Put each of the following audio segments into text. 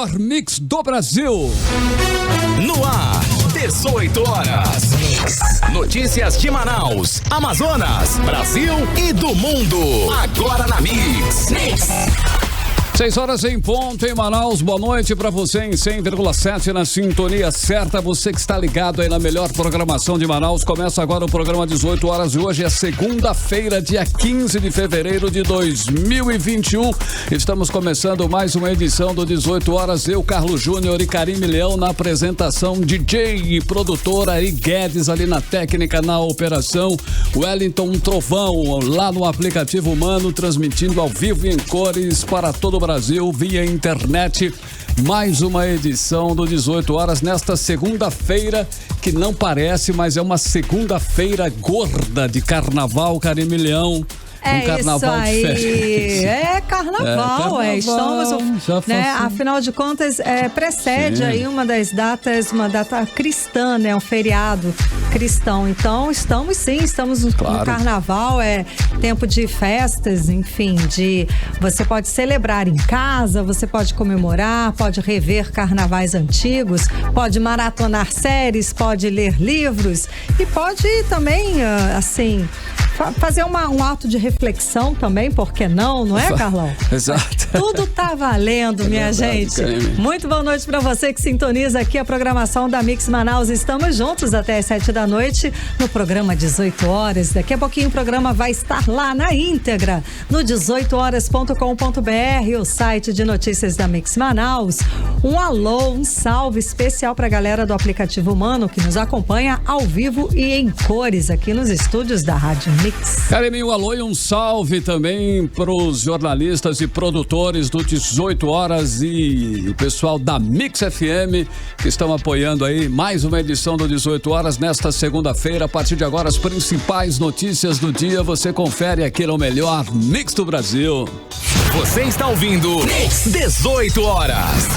melhor mix do Brasil. No ar, 18 horas. Notícias de Manaus, Amazonas, Brasil e do mundo. Agora na Mix. 6 horas em ponto em Manaus. Boa noite pra você em 100,7 na sintonia certa. Você que está ligado aí na melhor programação de Manaus. Começa agora o programa 18 horas. Hoje é segunda-feira, dia 15 de fevereiro de 2021. Estamos começando mais uma edição do 18 horas. Eu, Carlos Júnior e Karime Leão na apresentação. DJ e produtora Ari Guedes ali na técnica, na operação. Wellington Trovão lá no aplicativo Humano, transmitindo ao vivo e em cores para todo o Brasil via internet. Mais uma edição do 18 horas nesta segunda-feira, que não parece, mas é uma segunda-feira gorda de carnaval, Karime Leão. Um carnaval isso aí, diferente. É carnaval, estamos, né? Afinal de contas, precede aí uma data cristã, né? Um feriado cristão. Então, estamos no carnaval, é tempo de festas, enfim, você pode celebrar em casa, você pode comemorar, pode rever carnavais antigos, pode maratonar séries, pode ler livros e pode também, fazer um ato de reflexão também, por que não é, Carlão? Exato. Tudo tá valendo, minha gente. Karime. Muito boa noite pra você que sintoniza aqui a programação da Mix Manaus. Estamos juntos até as 7 da noite no programa 18 horas. Daqui a pouquinho o programa vai estar lá na íntegra, no 18horas.com.br, o site de notícias da Mix Manaus. Um alô, um salve especial pra galera do aplicativo Humano que nos acompanha ao vivo e em cores aqui nos estúdios da Rádio Mix. Karime, um alô e um salve também para os jornalistas e produtores do 18 horas e o pessoal da Mix FM que estão apoiando aí mais uma edição do 18 horas nesta segunda-feira. A partir de agora, as principais notícias do dia você confere aqui no melhor Mix do Brasil. Você está ouvindo Mix 18 horas.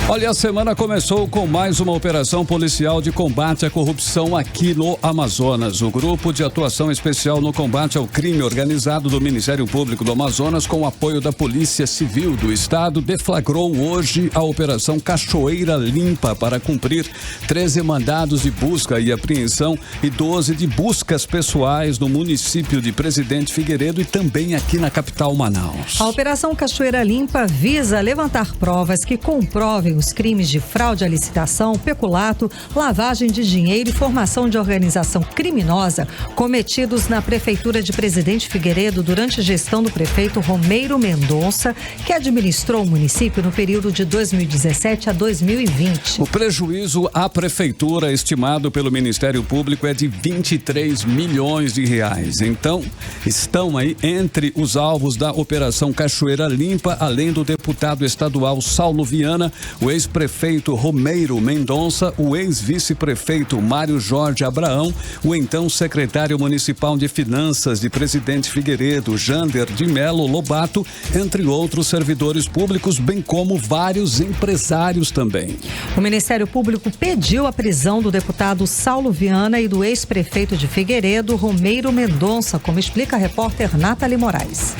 Olha, a semana começou com mais uma operação policial de combate à corrupção aqui no Amazonas. O Grupo de Atuação Especial no Combate ao Crime Organizado do Ministério Público do Amazonas, com o apoio da Polícia Civil do Estado, deflagrou hoje a Operação Cachoeira Limpa para cumprir 13 mandados de busca e apreensão e 12 de buscas pessoais no município de Presidente Figueiredo e também aqui na capital Manaus. A Operação Cachoeira Limpa visa levantar provas que comprovem os crimes de fraude à licitação, peculato, lavagem de dinheiro e formação de organização criminosa cometidos na Prefeitura de Presidente Figueiredo durante a gestão do prefeito Romeiro Mendonça, que administrou o município no período de 2017 a 2020. O prejuízo à prefeitura estimado pelo Ministério Público é de 23 milhões de reais. Então, estão aí entre os alvos da Operação Cachoeira Limpa, além do deputado estadual Saulo Viana, o ex-prefeito Romeiro Mendonça, o ex-vice-prefeito Mário Jorge Abraão, o então secretário municipal de Finanças de Presidente Figueiredo, Jander de Melo Lobato, entre outros servidores públicos, bem como vários empresários também. O Ministério Público pediu a prisão do deputado Saulo Viana e do ex-prefeito de Figueiredo, Romeiro Mendonça, como explica a repórter Nathalie Moraes.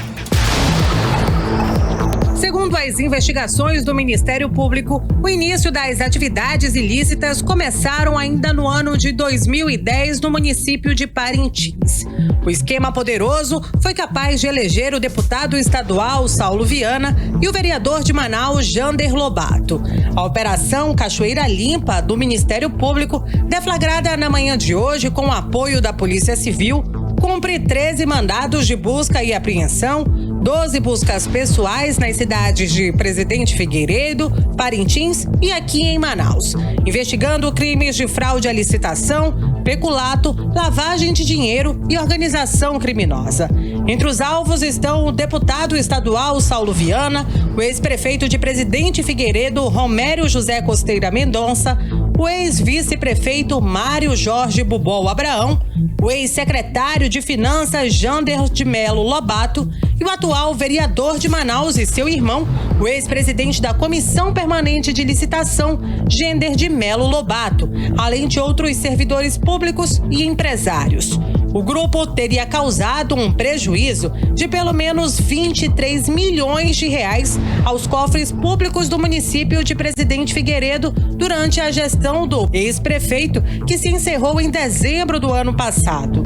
Segundo as investigações do Ministério Público, o início das atividades ilícitas começaram ainda no ano de 2010 no município de Parintins. O esquema poderoso foi capaz de eleger o deputado estadual Saulo Viana e o vereador de Manaus, Jander Lobato. A Operação Cachoeira Limpa do Ministério Público, deflagrada na manhã de hoje com o apoio da Polícia Civil, cumpre 13 mandados de busca e apreensão, 12 buscas pessoais nas cidades de Presidente Figueiredo, Parintins e aqui em Manaus, investigando crimes de fraude à licitação, peculato, lavagem de dinheiro e organização criminosa. Entre os alvos estão o deputado estadual Saulo Viana, o ex-prefeito de Presidente Figueiredo, Romério José Costeira Mendonça, o ex-vice-prefeito Mário Jorge Bubol Abraão, o ex-secretário de Finanças Jander de Melo Lobato e o atual vereador de Manaus e seu irmão, o ex-presidente da Comissão Permanente de Licitação, Jander de Melo Lobato, além de outros servidores públicos e empresários. O grupo teria causado um prejuízo de pelo menos 23 milhões de reais aos cofres públicos do município de Presidente Figueiredo durante a gestão do ex-prefeito, que se encerrou em dezembro do ano passado.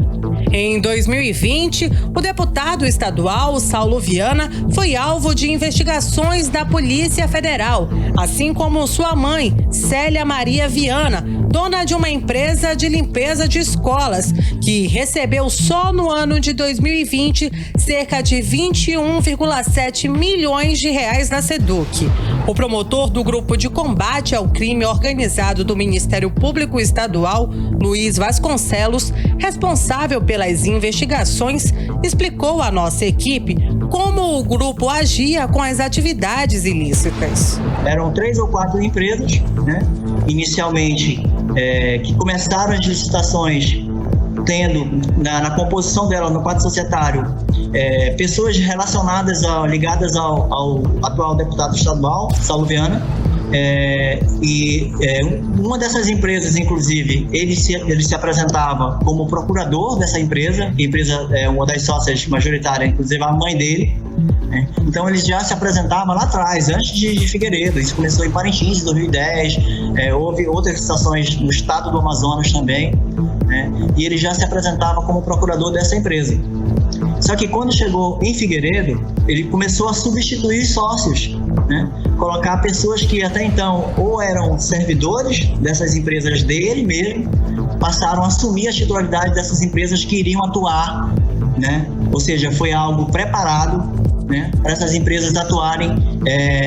Em 2020, o deputado estadual Saulo Viana foi alvo de investigações da Polícia Federal, assim como sua mãe, Célia Maria Viana, dona de uma empresa de limpeza de escolas, que recebeu só no ano de 2020 cerca de 21,7 milhões de reais da SEDUC. O promotor do Grupo de Combate ao Crime Organizado do Ministério Público Estadual, Luiz Vasconcelos, responsável pelas investigações, explicou à nossa equipe como o grupo agia com as atividades ilícitas. Eram 3 ou 4 empresas, né? Inicialmente, que começaram as licitações tendo na composição dela, no quadro societário, pessoas relacionadas, ligadas ao atual deputado estadual, Saulo Viana. Uma dessas empresas, inclusive, ele se apresentava como procurador dessa empresa. A empresa é uma das sócias majoritárias, inclusive a mãe dele. Então ele já se apresentava lá atrás, antes de Figueiredo. Isso começou em Parintins, em 2010. Houve outras licitações no estado do Amazonas também, né? E ele já se apresentava como procurador dessa empresa. Só que quando chegou em Figueiredo, ele começou a substituir sócios, né? Colocar pessoas que até então ou eram servidores dessas empresas dele mesmo, passaram a assumir a titularidade dessas empresas que iriam atuar, né? Ou seja, foi algo preparado, né, para essas empresas atuarem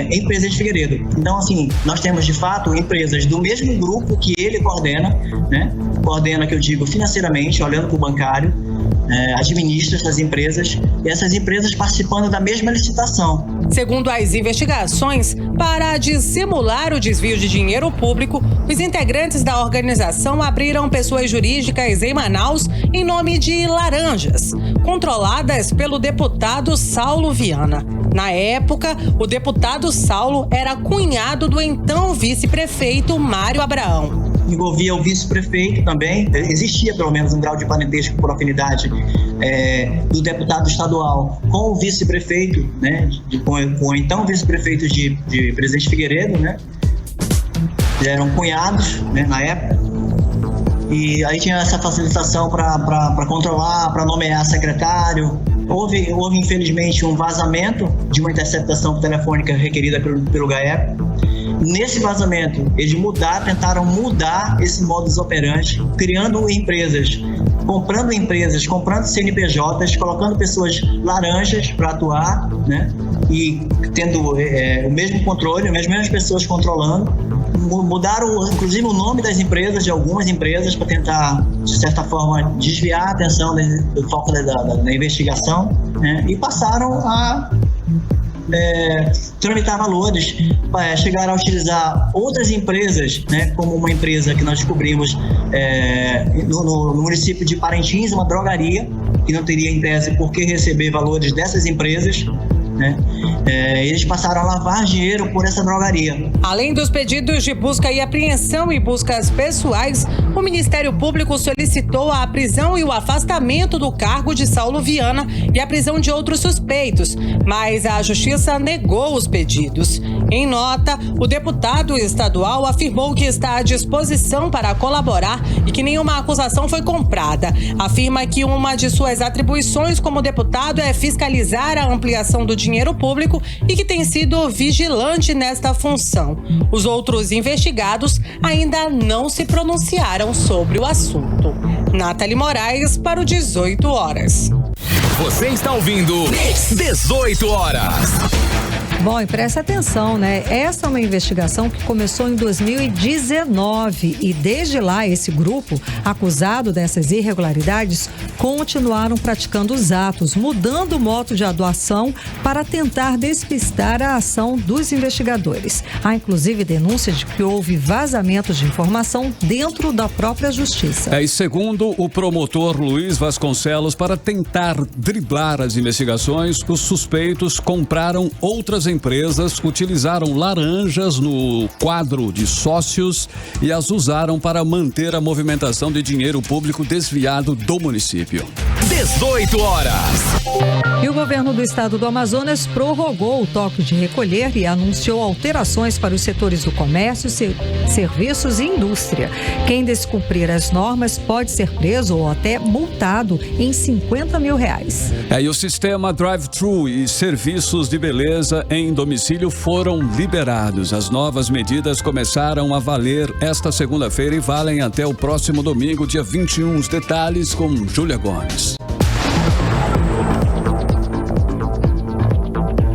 em Presidente Figueiredo. Então, assim, nós temos de fato empresas do mesmo grupo que ele coordena, né? Coordena, que eu digo, financeiramente, olhando para o bancário, administra essas empresas, e essas empresas participando da mesma licitação. Segundo as investigações, para dissimular o desvio de dinheiro público, os integrantes da organização abriram pessoas jurídicas em Manaus em nome de laranjas, controladas pelo deputado Saulo Viana. Na época, o deputado Saulo era cunhado do então vice-prefeito Mário Abraão. Envolvia o vice-prefeito também, existia pelo menos um grau de parentesco por afinidade do deputado estadual com o vice-prefeito, né, com o então vice-prefeito de Presidente Figueiredo, né? Eles eram cunhados, né, na época, e aí tinha essa facilitação para controlar, para nomear secretário. Houve infelizmente um vazamento de uma interceptação telefônica requerida pelo GAECO. Nesse vazamento, eles tentaram mudar esse modus operandi, criando empresas, comprando CNPJs, colocando pessoas laranjas para atuar, né? E tendo o mesmo controle, as mesmas pessoas controlando. Mudaram, inclusive, o nome das empresas, de algumas empresas, para tentar, de certa forma, desviar a atenção do foco da investigação, né? E passaram a tramitar valores, chegaram a utilizar outras empresas, né, como uma empresa que nós descobrimos no município de Parintins, uma drogaria, que não teria em tese por que receber valores dessas empresas, né? Eles passaram a lavar dinheiro por essa drogaria. Além dos pedidos de busca e apreensão e buscas pessoais, o Ministério Público solicitou a prisão e o afastamento do cargo de Saulo Viana e a prisão de outros suspeitos, mas a Justiça negou os pedidos. Em nota, o deputado estadual afirmou que está à disposição para colaborar e que nenhuma acusação foi comprada. Afirma que uma de suas atribuições como deputado é fiscalizar a ampliação do dinheiro público e que tem sido vigilante nesta função. Os outros investigados ainda não se pronunciaram sobre o assunto. Nathalie Moraes para o 18 horas. Você está ouvindo 18 horas. Bom, e presta atenção, né? Essa é uma investigação que começou em 2019 e desde lá esse grupo, acusado dessas irregularidades, continuaram praticando os atos, mudando o modo de atuação para tentar despistar a ação dos investigadores. Há inclusive denúncia de que houve vazamentos de informação dentro da própria justiça. E segundo o promotor Luiz Vasconcelos, para tentar driblar as investigações, os suspeitos compraram outras empresas utilizaram laranjas no quadro de sócios e as usaram para manter a movimentação de dinheiro público desviado do município. 18 horas. E o governo do estado do Amazonas prorrogou o toque de recolher e anunciou alterações para os setores do comércio, serviços e indústria. Quem descumprir as normas pode ser preso ou até multado em R$50 mil. E o sistema drive-thru e serviços de beleza em domicílio foram liberados. As novas medidas começaram a valer esta segunda-feira e valem até o próximo domingo, dia 21. Os detalhes com Júlia Gomes.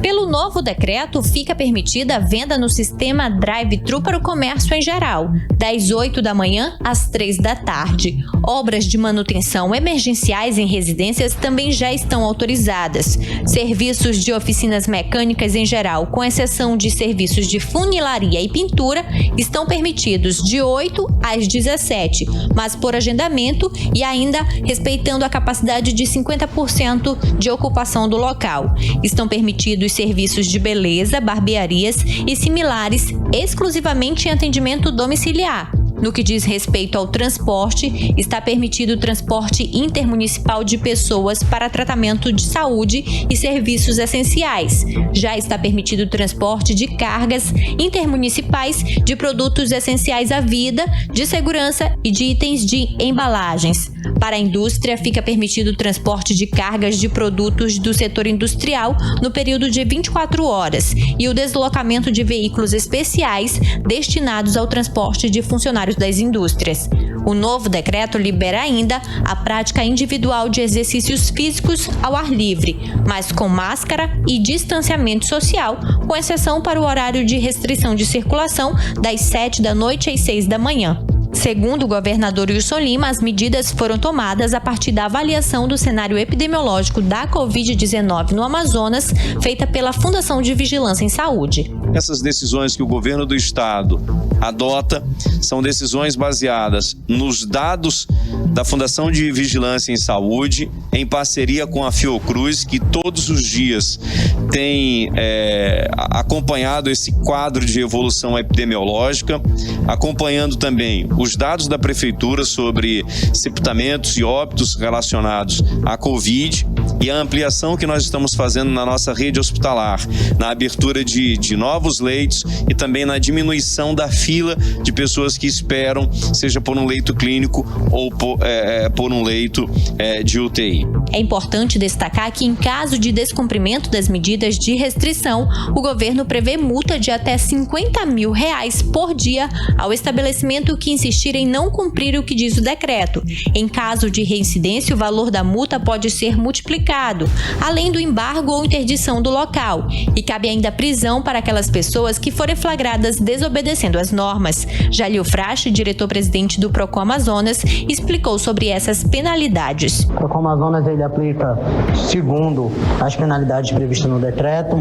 Pelo novo decreto, fica permitida a venda no sistema drive-thru para o comércio em geral, das 8 da manhã às 3 da tarde. Obras de manutenção emergenciais em residências também já estão autorizadas. Serviços de oficinas mecânicas em geral, com exceção de serviços de funilaria e pintura, estão permitidos de 8 às 17, mas por agendamento e ainda respeitando a capacidade de 50% de ocupação do local. Estão permitidos serviços de beleza, barbearias e similares exclusivamente em atendimento domiciliar. No que diz respeito ao transporte, está permitido o transporte intermunicipal de pessoas para tratamento de saúde e serviços essenciais. Já está permitido o transporte de cargas intermunicipais de produtos essenciais à vida, de segurança e de itens de embalagens. Para a indústria, fica permitido o transporte de cargas de produtos do setor industrial no período de 24 horas e o deslocamento de veículos especiais destinados ao transporte de funcionários das indústrias. O novo decreto libera ainda a prática individual de exercícios físicos ao ar livre, mas com máscara e distanciamento social, com exceção para o horário de restrição de circulação das 7 da noite às 6 da manhã. Segundo o governador Wilson Lima, as medidas foram tomadas a partir da avaliação do cenário epidemiológico da Covid-19 no Amazonas, feita pela Fundação de Vigilância em Saúde. Essas decisões que o governo do estado adota são decisões baseadas nos dados da Fundação de Vigilância em Saúde, em parceria com a Fiocruz, que todos os dias tem acompanhado esse quadro de evolução epidemiológica, acompanhando também os dados da Prefeitura sobre sepultamentos e óbitos relacionados à Covid e a ampliação que nós estamos fazendo na nossa rede hospitalar, na abertura de novos leitos e também na diminuição da fila de pessoas que esperam, seja por um leito clínico ou por um leito de UTI. É importante destacar que, em caso de descumprimento das medidas de restrição, o governo prevê multa de até R$50 mil por dia ao estabelecimento que insistir em não cumprir o que diz o decreto. Em caso de reincidência, o valor da multa pode ser multiplicado, além do embargo ou interdição do local. E cabe ainda prisão para aquelas pessoas que forem flagradas desobedecendo as normas. Jalil Frache, diretor-presidente do Procon Amazonas, explicou sobre essas penalidades. O Procon Amazonas ele aplica, segundo as penalidades previstas no decreto,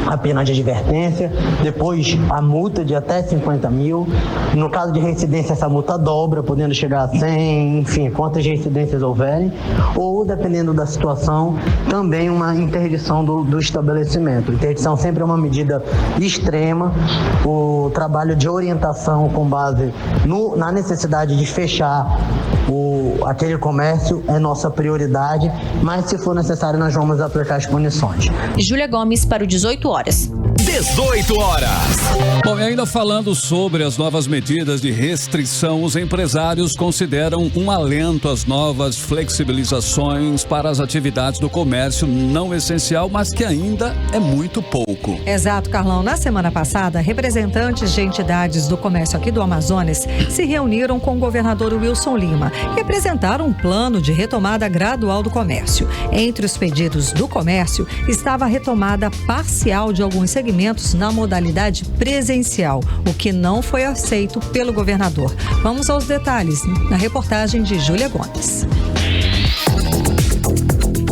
a pena de advertência, depois a multa de até R$50 mil. No caso de reincidência, essa multa dobra, podendo chegar a 100, enfim, quantas reincidências houverem, ou, dependendo da situação, também uma interdição do estabelecimento. Interdição sempre é uma medida extrema. O trabalho de orientação com base na necessidade de fechar aquele comércio é nossa prioridade, mas se for necessário nós vamos aplicar as punições. Júlia Gomes para o 18 horas. 18 horas. Bom, e ainda falando sobre as novas medidas de restrição, os empresários consideram um alento as novas flexibilizações para as atividades do comércio não essencial, mas que ainda é muito pouco. Exato, Carlão. Na semana passada, representantes de entidades do comércio aqui do Amazonas se reuniram com o governador Wilson Lima e apresentaram um plano de retomada gradual do comércio. Entre os pedidos do comércio estava a retomada parcial de alguns segmentos na modalidade presencial, o que não foi aceito pelo governador. Vamos aos detalhes na reportagem de Júlia Gomes.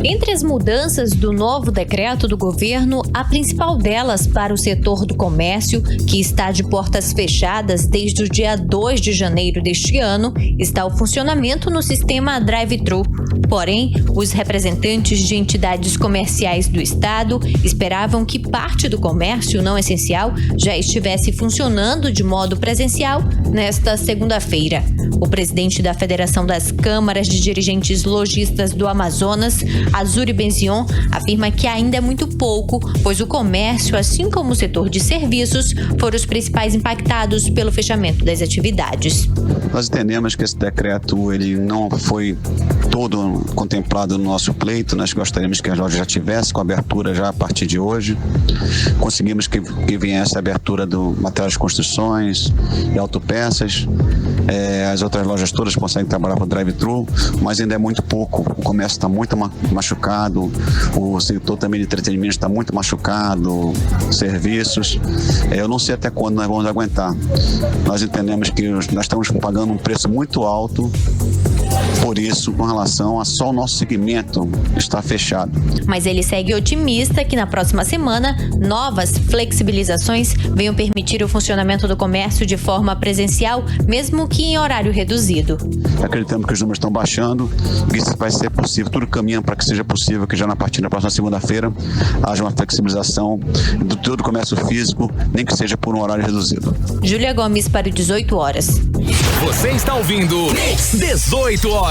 Entre as mudanças do novo decreto do governo, a principal delas para o setor do comércio, que está de portas fechadas desde o dia 2 de janeiro deste ano, está o funcionamento no sistema drive-thru. Porém, os representantes de entidades comerciais do estado esperavam que parte do comércio não essencial já estivesse funcionando de modo presencial nesta segunda-feira. O presidente da Federação das Câmaras de Dirigentes Lojistas do Amazonas, Azuri Benzion, afirma que ainda é muito pouco, pois o comércio, assim como o setor de serviços, foram os principais impactados pelo fechamento das atividades. Nós entendemos que esse decreto ele não foi todo contemplado no nosso pleito. Nós gostaríamos que as lojas já tivessem com abertura já a partir de hoje. Conseguimos que viesse a abertura do material de construções e autopeças. As outras lojas todas conseguem trabalhar com drive-thru, mas ainda é muito pouco. O comércio está muito machucado, o setor também de entretenimento está muito machucado, serviços. Eu não sei até quando nós vamos aguentar. Nós entendemos que nós estamos pagando um preço muito alto, por isso, com relação a só o nosso segmento está fechado. Mas ele segue otimista que na próxima semana, novas flexibilizações venham permitir o funcionamento do comércio de forma presencial, mesmo que em horário reduzido. Acreditamos que os números estão baixando, que isso vai ser possível, tudo caminha para que seja possível que já na partir da próxima segunda-feira haja uma flexibilização do todo o comércio físico, nem que seja por um horário reduzido. Júlia Gomes para o 18 horas. Você está ouvindo 18 horas.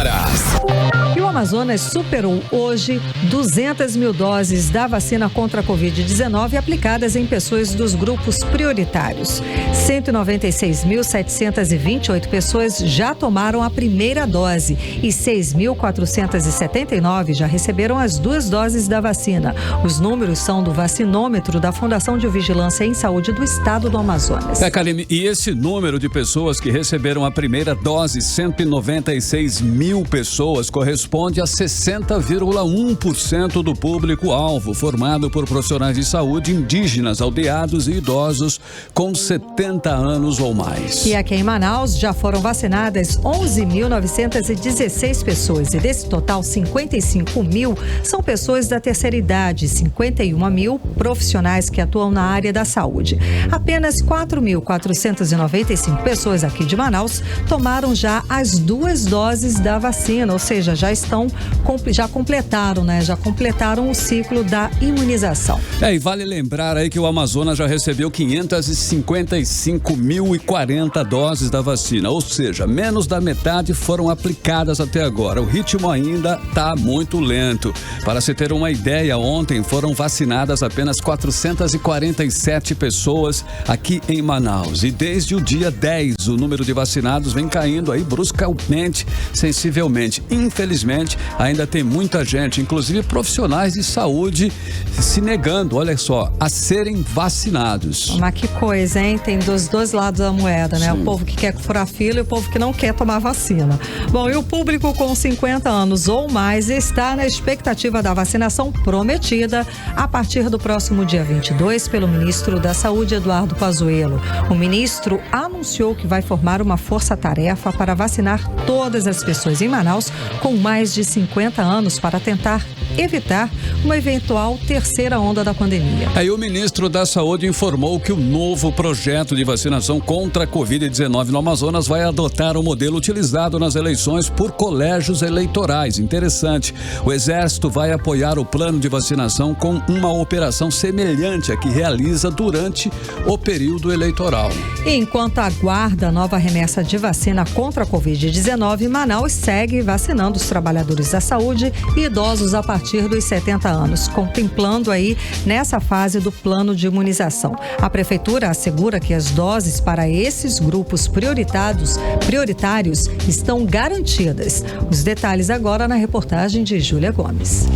E o Amazonas superou hoje 200 mil doses da vacina contra a Covid-19 aplicadas em pessoas dos grupos prioritários. 196.728 pessoas já tomaram a primeira dose e 6.479 já receberam as 2 doses da vacina. Os números são do vacinômetro da Fundação de Vigilância em Saúde do Estado do Amazonas. Karine, e esse número de pessoas que receberam a primeira dose, 196 mil pessoas, corresponde a 60,1% do público-alvo, formado por profissionais de saúde indígenas, aldeados e idosos com 70 anos ou mais. E aqui em Manaus já foram vacinadas 11.916 pessoas e desse total 55 mil são pessoas da terceira idade, 51 mil profissionais que atuam na área da saúde. Apenas 4.495 pessoas aqui de Manaus tomaram já as 2 doses da vacina, ou seja, já completaram, né? Já completaram o ciclo da imunização. E vale lembrar aí que o Amazonas já recebeu 555.040 doses da vacina, ou seja, menos da metade foram aplicadas até agora. O ritmo ainda está muito lento. Para se ter uma ideia, ontem foram vacinadas apenas 447 pessoas aqui em Manaus. E desde o dia 10, o número de vacinados vem caindo aí bruscamente, sensivelmente. Infelizmente, ainda tem muita gente, inclusive profissionais de saúde, se negando, olha só, a serem vacinados. Mas que coisa, hein? Tem dos dois lados da moeda, né? Sim. O povo que quer furar fila e o povo que não quer tomar vacina. Bom, e o público com 50 anos ou mais está na expectativa da vacinação prometida a partir do próximo dia 22 pelo ministro da Saúde, Eduardo Pazuello. O ministro anunciou que vai formar uma força-tarefa para vacinar todas as pessoas em Manaus com mais de 50 anos para tentar evitar uma eventual terceira onda da pandemia. Aí o ministro da Saúde informou que o novo projeto de vacinação contra a Covid-19 no Amazonas vai adotar o modelo utilizado nas eleições por colégios eleitorais. Interessante. O Exército vai apoiar o plano de vacinação com uma operação semelhante a que realiza durante o período eleitoral. E enquanto aguarda a nova remessa de vacina contra a Covid-19, Manaus segue vacinando os trabalhadores da saúde e idosos a partir dos 70 anos, contemplando aí nessa fase do plano de imunização. A prefeitura assegura que as doses para esses grupos prioritários estão garantidas. Os detalhes agora na reportagem de Júlia Gomes.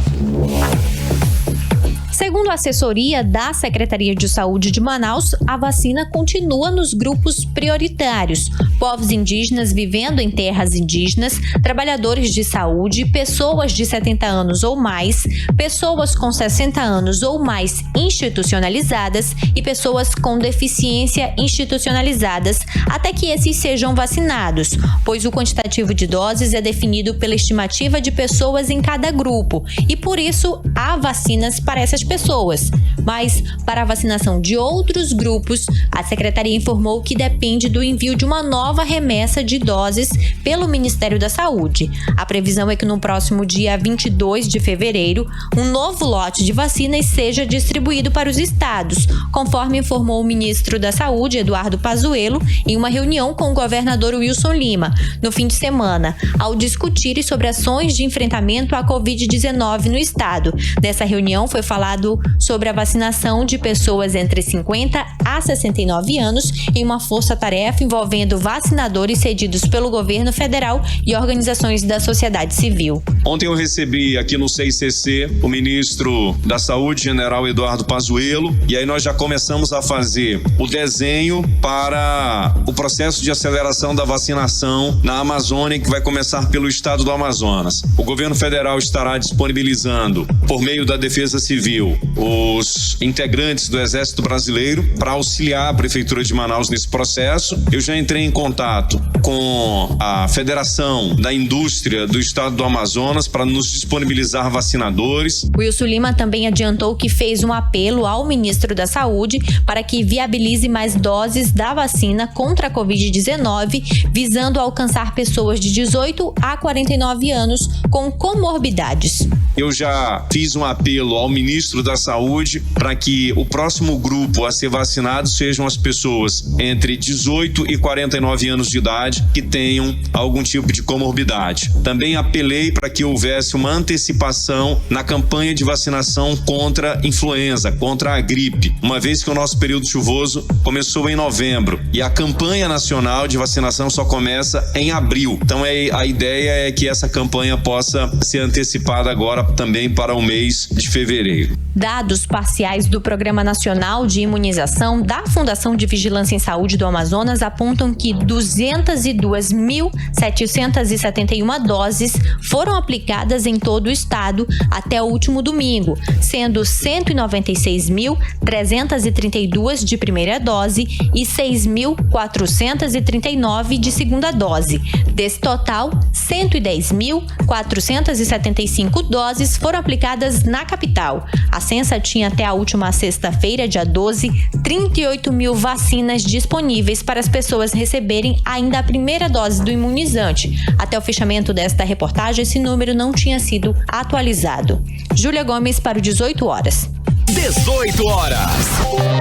Segundo a assessoria da Secretaria de Saúde de Manaus, a vacina continua nos grupos prioritários: povos indígenas vivendo em terras indígenas, trabalhadores de saúde, pessoas de 70 anos ou mais, pessoas com 60 anos ou mais institucionalizadas e pessoas com deficiência institucionalizadas, até que esses sejam vacinados, pois o quantitativo de doses é definido pela estimativa de pessoas em cada grupo e, por isso, há vacinas para essas dessas pessoas. Mas, para a vacinação de outros grupos, a Secretaria informou que depende do envio de uma nova remessa de doses pelo Ministério da Saúde. A previsão é que no próximo dia 22 de fevereiro, um novo lote de vacinas seja distribuído para os estados, conforme informou o ministro da Saúde, Eduardo Pazuello, em uma reunião com o governador Wilson Lima, no fim de semana, ao discutirem sobre ações de enfrentamento à Covid-19 no estado. Nessa reunião foi falado sobre a vacinação de pessoas entre 50 a 69 anos em uma força-tarefa envolvendo vacinadores cedidos pelo governo federal e organizações da sociedade civil. Ontem eu recebi aqui no CICC o ministro da Saúde, general Eduardo Pazuello, e aí nós já começamos a fazer o desenho para o processo de aceleração da vacinação na Amazônia, que vai começar pelo estado do Amazonas. O governo federal estará disponibilizando, por meio da Defesa Civil, os integrantes do Exército Brasileiro para auxiliar a Prefeitura de Manaus nesse processo. Eu já entrei em contato com a Federação da Indústria do Estado do Amazonas para nos disponibilizar vacinadores. Wilson Lima também adiantou que fez um apelo ao ministro da Saúde para que viabilize mais doses da vacina contra a Covid-19, visando alcançar pessoas de 18 a 49 anos com comorbidades. Eu já fiz um apelo ao ministro da Saúde para que o próximo grupo a ser vacinado sejam as pessoas entre 18 e 49 anos de idade que tenham algum tipo de comorbidade. Também apelei para que houvesse uma antecipação na campanha de vacinação contra influenza, contra a gripe, uma vez que o nosso período chuvoso começou em novembro e a campanha nacional de vacinação só começa em abril. Então a ideia é que essa campanha possa ser antecipada agora também para o mês de fevereiro. Dados parciais do Programa Nacional de Imunização da Fundação de Vigilância em Saúde do Amazonas apontam que 202.771 doses foram aplicadas em todo o estado até o último domingo, sendo 196.332 de primeira dose e 6.439 de segunda dose. Desse total, 110.475 doses foram aplicadas na capital. A Sensa tinha até a última sexta-feira, dia 12, 38 mil vacinas disponíveis para as pessoas receberem ainda a primeira dose do imunizante. Até o fechamento desta reportagem, esse número não tinha sido atualizado. Júlia Gomes para o 18 horas. 18 horas.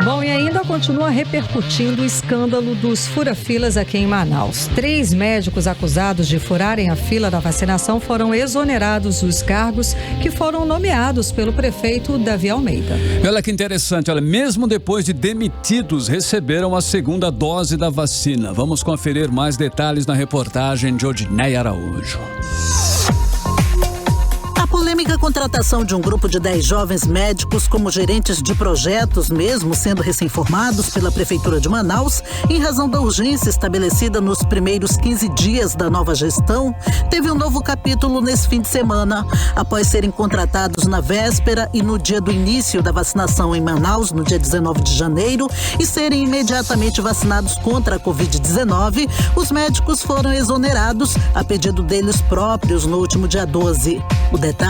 Bom, e ainda continua repercutindo o escândalo dos fura-filas aqui em Manaus. 3 médicos acusados de furarem a fila da vacinação foram exonerados dos cargos que foram nomeados pelo prefeito Davi Almeida. Olha que interessante, olha, mesmo depois de demitidos, receberam a segunda dose da vacina. Vamos conferir mais detalhes na reportagem de Odinei Araújo. A polêmica contratação de um grupo de 10 jovens médicos como gerentes de projetos, mesmo sendo recém-formados pela Prefeitura de Manaus, em razão da urgência estabelecida nos primeiros 15 dias da nova gestão, teve um novo capítulo nesse fim de semana, após serem contratados na véspera e no dia do início da vacinação em Manaus, no dia 19 de janeiro, e serem imediatamente vacinados contra a Covid-19, os médicos foram exonerados a pedido deles próprios no último dia 12. O detalhe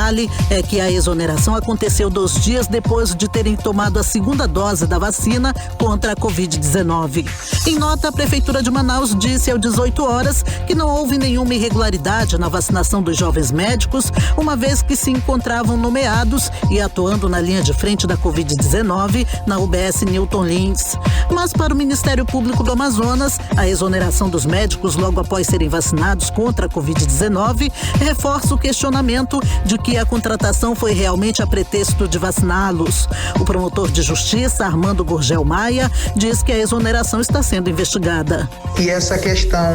é que a exoneração aconteceu 2 dias depois de terem tomado a segunda dose da vacina contra a Covid-19. Em nota, a Prefeitura de Manaus disse ao 18 horas que não houve nenhuma irregularidade na vacinação dos jovens médicos, uma vez que se encontravam nomeados e atuando na linha de frente da Covid-19 na UBS Newton Lins. Mas para o Ministério Público do Amazonas, a exoneração dos médicos logo após serem vacinados contra a Covid-19 reforça o questionamento de que a contratação foi realmente a pretexto de vaciná-los. O promotor de justiça, Armando Gurgel Maia, diz que a exoneração está sendo investigada. E essa questão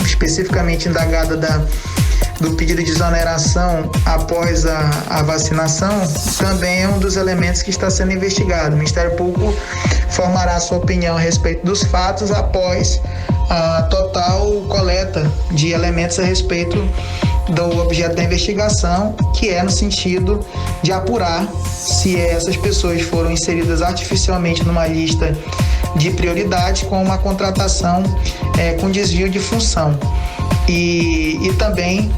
especificamente indagada do pedido de exoneração após a vacinação também é um dos elementos que está sendo investigado. O Ministério Público formará sua opinião a respeito dos fatos após a total coleta de elementos a respeito do objeto da investigação, que é no sentido de apurar se essas pessoas foram inseridas artificialmente numa lista de prioridade com uma contratação com desvio de função. E também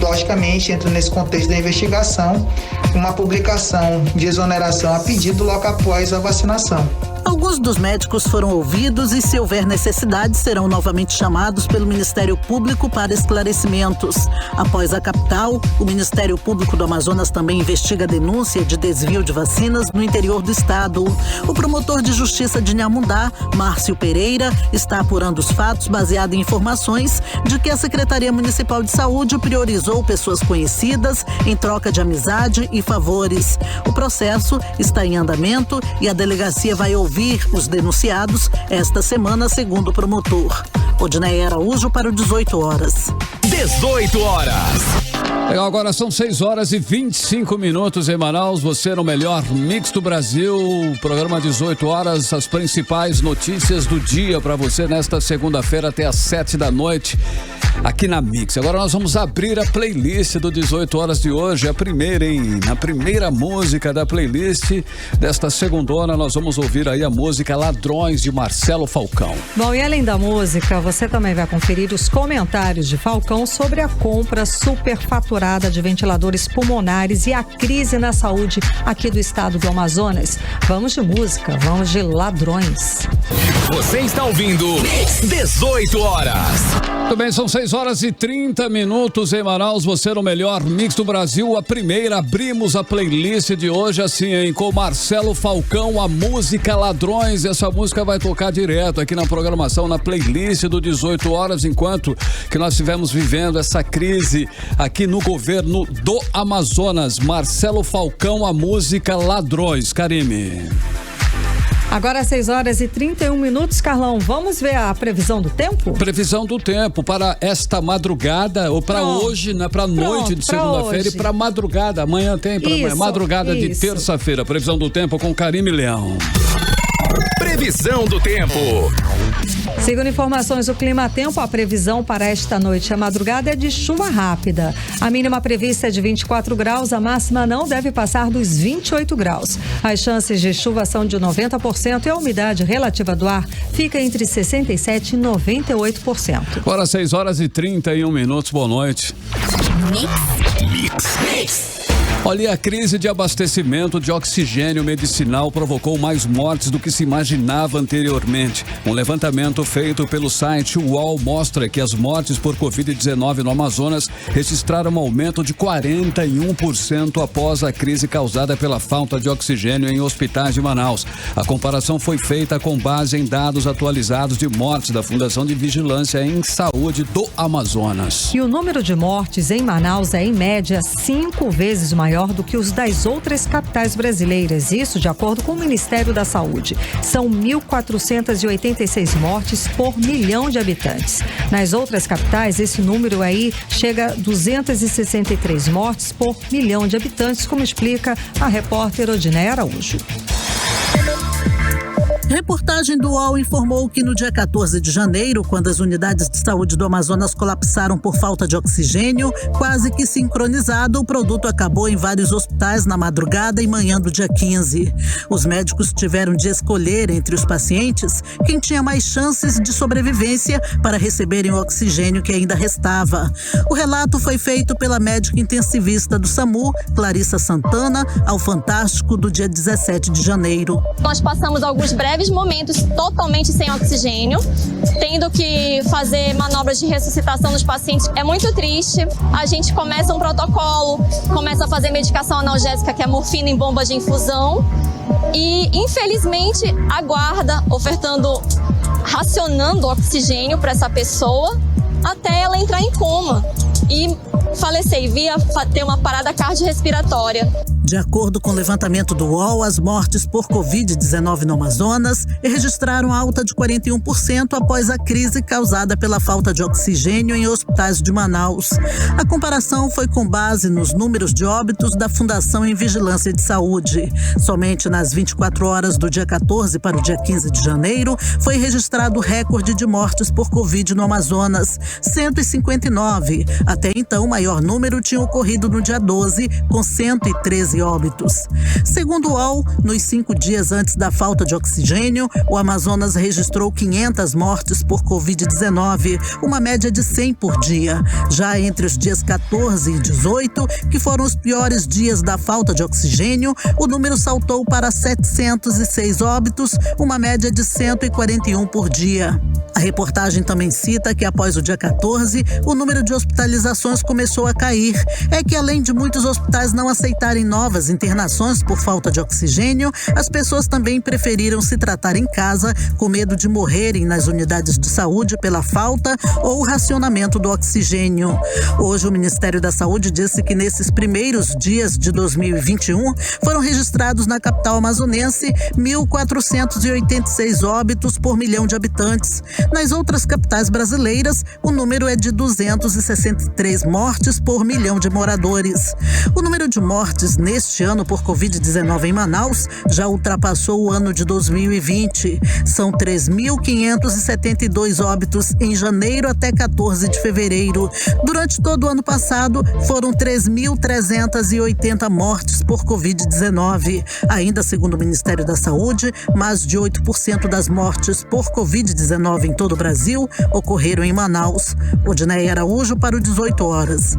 logicamente, entra nesse contexto da investigação uma publicação de exoneração a pedido logo após a vacinação. Alguns dos médicos foram ouvidos e, se houver necessidade, serão novamente chamados pelo Ministério Público para esclarecimentos. Após a capital, o Ministério Público do Amazonas também investiga a denúncia de desvio de vacinas no interior do estado. O promotor de justiça de Inhamundá, Márcio Pereira, está apurando os fatos baseado em informações de que a Secretaria Municipal de Saúde priorizou pessoas conhecidas em troca de amizade e favores. O processo está em andamento e a delegacia vai ouvir os denunciados esta semana, segundo o promotor. Odinei Araújo para o 18 horas. 18 horas. Legal, agora são 6 horas e 25 minutos em Manaus. Você no melhor mix do Brasil. Programa 18 horas, as principais notícias do dia para você nesta segunda-feira até às 7 da noite. Aqui na Mix. Agora nós vamos abrir a playlist do 18 horas de hoje, a primeira, hein? Na primeira música da playlist desta segundona, nós vamos ouvir aí a música Ladrões, de Marcelo Falcão. Bom, e além da música, você também vai conferir os comentários de Falcão sobre a compra superfaturada de ventiladores pulmonares e a crise na saúde aqui do estado do Amazonas. Vamos de música, vamos de Ladrões. Você está ouvindo 18 horas. Muito bem, são 6 horas e 30 minutos em Manaus. Você no melhor mix do Brasil. A primeira, abrimos a playlist de hoje assim, hein? Com Marcelo Falcão, a música Ladrões. Essa música vai tocar direto aqui na programação, na playlist do 18 horas, enquanto que nós estivemos vivendo essa crise aqui no governo do Amazonas. Marcelo Falcão, a música Ladrões. Karime. Agora 6 horas e 31 minutos, Carlão. Vamos ver a previsão do tempo? Previsão do tempo para esta madrugada, ou para hoje, né? Para noite de segunda-feira e para madrugada. Amanhã tem, para madrugada de terça-feira. Previsão do tempo com Karime Leão. Previsão do tempo. Segundo informações do Climatempo, a previsão para esta noite e a madrugada é de chuva rápida. A mínima prevista é de 24 graus, a máxima não deve passar dos 28 graus. As chances de chuva são de 90% e a umidade relativa do ar fica entre 67% e 98%. Agora 6 horas e 31 minutos, boa noite. Mix. Olha, a crise de abastecimento de oxigênio medicinal provocou mais mortes do que se imaginava anteriormente. Um levantamento feito pelo site UOL mostra que as mortes por Covid-19 no Amazonas registraram um aumento de 41% após a crise causada pela falta de oxigênio em hospitais de Manaus. A comparação foi feita com base em dados atualizados de mortes da Fundação de Vigilância em Saúde do Amazonas. E o número de mortes em Manaus é, em média, 5 vezes maior do que os das outras capitais brasileiras. Isso de acordo com o Ministério da Saúde. São 1.486 mortes por milhão de habitantes. Nas outras capitais, esse número aí chega a 263 mortes por milhão de habitantes, como explica a repórter Odinei Araújo. Reportagem do UOL informou que no dia 14 de janeiro, quando as unidades de saúde do Amazonas colapsaram por falta de oxigênio, quase que sincronizado, o produto acabou em vários hospitais na madrugada e manhã do dia 15. Os médicos tiveram de escolher entre os pacientes quem tinha mais chances de sobrevivência para receberem o oxigênio que ainda restava. O relato foi feito pela médica intensivista do SAMU, Clarissa Santana, ao Fantástico do dia 17 de janeiro. Nós passamos alguns breves momentos totalmente sem oxigênio, tendo que fazer manobras de ressuscitação dos pacientes. É muito triste. A gente começa um protocolo, começa a fazer medicação analgésica, que é morfina em bomba de infusão, e infelizmente aguarda, racionando oxigênio para essa pessoa até ela entrar em coma e falecer, e via ter uma parada cardiorrespiratória. De acordo com o levantamento do UOL, as mortes por Covid-19 no Amazonas registraram alta de 41% após a crise causada pela falta de oxigênio em hospitais de Manaus. A comparação foi com base nos números de óbitos da Fundação em Vigilância de Saúde. Somente nas 24 horas do dia 14 para o dia 15 de janeiro, foi registrado o recorde de mortes por Covid no Amazonas, 159. Até então, o maior número tinha ocorrido no dia 12, com 113 13 óbitos. Segundo o UOL, nos 5 dias antes da falta de oxigênio, o Amazonas registrou 500 mortes por Covid-19, uma média de 100 por dia. Já entre os dias 14 e 18, que foram os piores dias da falta de oxigênio, o número saltou para 706 óbitos, uma média de 141 por dia. A reportagem também cita que após o dia 14, o número de hospitalizações começou a cair. É que além de muitos hospitais não aceitarem novas internações por falta de oxigênio, as pessoas também preferiram se tratar em casa, com medo de morrerem nas unidades de saúde pela falta ou racionamento do oxigênio. Hoje, o Ministério da Saúde disse que nesses primeiros dias de 2021 foram registrados na capital amazonense 1.486 óbitos por milhão de habitantes. Nas outras capitais brasileiras, o número é de 263 mortes por milhão de moradores. O número de mortes neste ano por Covid-19 em Manaus já ultrapassou o ano de 2020. São 3.572 óbitos em janeiro até 14 de fevereiro. Durante todo o ano passado, foram 3.380 mortes por Covid-19. Ainda segundo o Ministério da Saúde, mais de 8% das mortes por Covid-19 em todo o Brasil ocorreram em Manaus. Odneia Araújo para o 18 horas.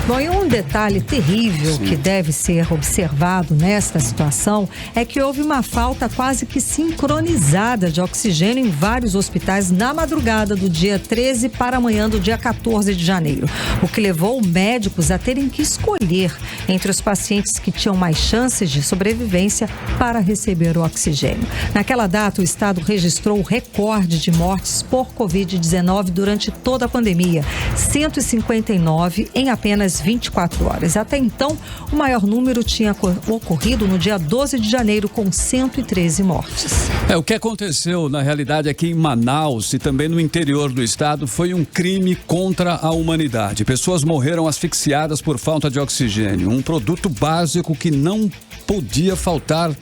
Bom, e um detalhe terrível que deve ser observado nesta situação é que houve uma falta quase que sincronizada de oxigênio em vários hospitais na madrugada do dia 13 para a manhã do dia 14 de janeiro, o que levou médicos a terem que escolher entre os pacientes que tinham mais chances de sobrevivência para receber o oxigênio. Naquela data, o estado registrou o recorde de mortes por Covid-19 durante toda a pandemia, 159 em apenas 24 horas. Até então, o maior número tinha ocorrido no dia 12 de janeiro, com 113 mortes. O que aconteceu, na realidade, aqui em Manaus e também no interior do estado, foi um crime contra a humanidade. Pessoas morreram asfixiadas por falta de oxigênio, um produto básico que não podia faltar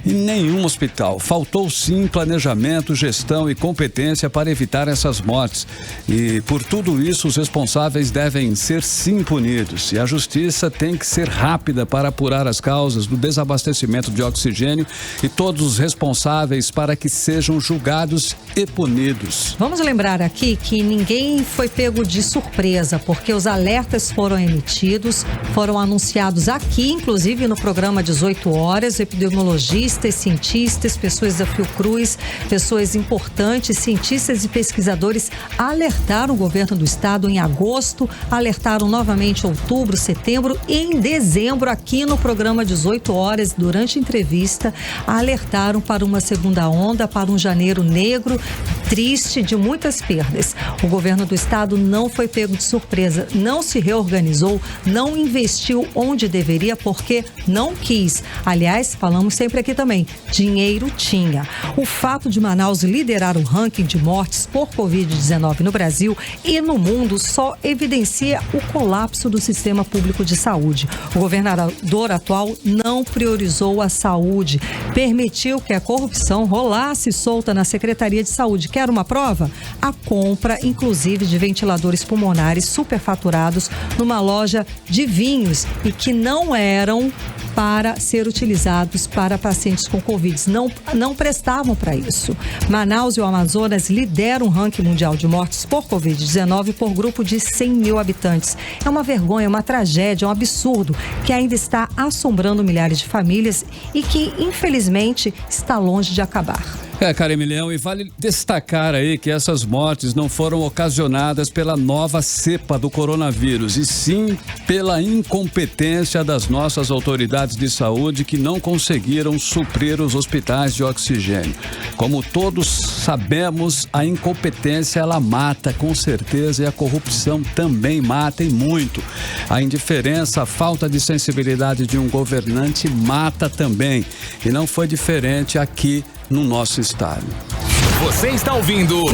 em nenhum hospital. Faltou sim planejamento, gestão e competência para evitar essas mortes. E por tudo isso, os responsáveis devem ser sim punidos. E a justiça tem que ser rápida para apurar as causas do desabastecimento de oxigênio e todos os responsáveis para que sejam julgados e punidos. Vamos lembrar aqui que ninguém foi pego de surpresa, porque os alertas foram emitidos, foram anunciados aqui, inclusive no programa 18 horas, epidemiologistas, cientistas, pessoas da Fiocruz, pessoas importantes, cientistas e pesquisadores alertaram o governo do estado em agosto, alertaram novamente em outubro, setembro e em dezembro aqui no programa 18 horas, durante a entrevista, alertaram para uma segunda onda, para um janeiro negro, triste, de muitas perdas. O governo do estado não foi pego de surpresa, não se reorganizou, não investiu onde deveria porque não quis. Aliás, falamos sempre aqui também, dinheiro tinha. O fato de Manaus liderar o ranking de mortes por Covid-19 no Brasil e no mundo só evidencia o colapso do sistema público de saúde. O governador atual não priorizou a saúde, permitiu que a corrupção rolasse solta na Secretaria de Saúde. Quer uma prova? A compra, inclusive, de ventiladores pulmonares superfaturados numa loja de vinhos e que não eram para ser utilizados para pacientes com Covid. Não prestavam para isso. Manaus e o Amazonas lideram o ranking mundial de mortes por Covid-19 por grupo de 100 mil habitantes. É uma vergonha, uma tragédia, um absurdo que ainda está assombrando milhares de famílias e que, infelizmente, está longe de acabar. Karen Milhão, e vale destacar aí que essas mortes não foram ocasionadas pela nova cepa do coronavírus, e sim pela incompetência das nossas autoridades de saúde que não conseguiram suprir os hospitais de oxigênio. Como todos sabemos, a incompetência ela mata com certeza, e a corrupção também mata, e muito. A indiferença, a falta de sensibilidade de um governante mata também, e não foi diferente aqui no nosso estado. Você está ouvindo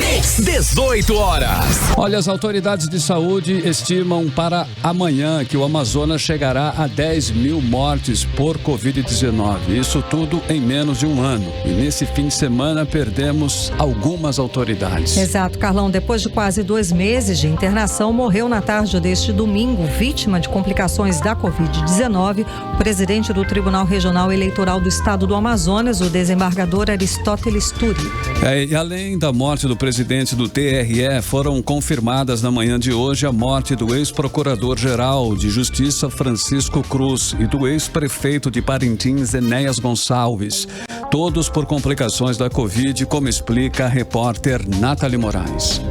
18 horas. Olha, as autoridades de saúde estimam para amanhã que o Amazonas chegará a 10 mil mortes por Covid-19. Isso tudo em menos de um ano. E nesse fim de semana perdemos algumas autoridades. Exato, Carlão. Depois de quase 2 meses de internação, morreu na tarde deste domingo, vítima de complicações da Covid-19, o presidente do Tribunal Regional Eleitoral do Estado do Amazonas, o desembargador Aristóteles Turi. E além da morte do presidente do TRE, foram confirmadas na manhã de hoje a morte do ex-procurador-geral de Justiça Francisco Cruz e do ex-prefeito de Parintins, Enéas Gonçalves. Todos por complicações da Covid, como explica a repórter Nathalie Moraes.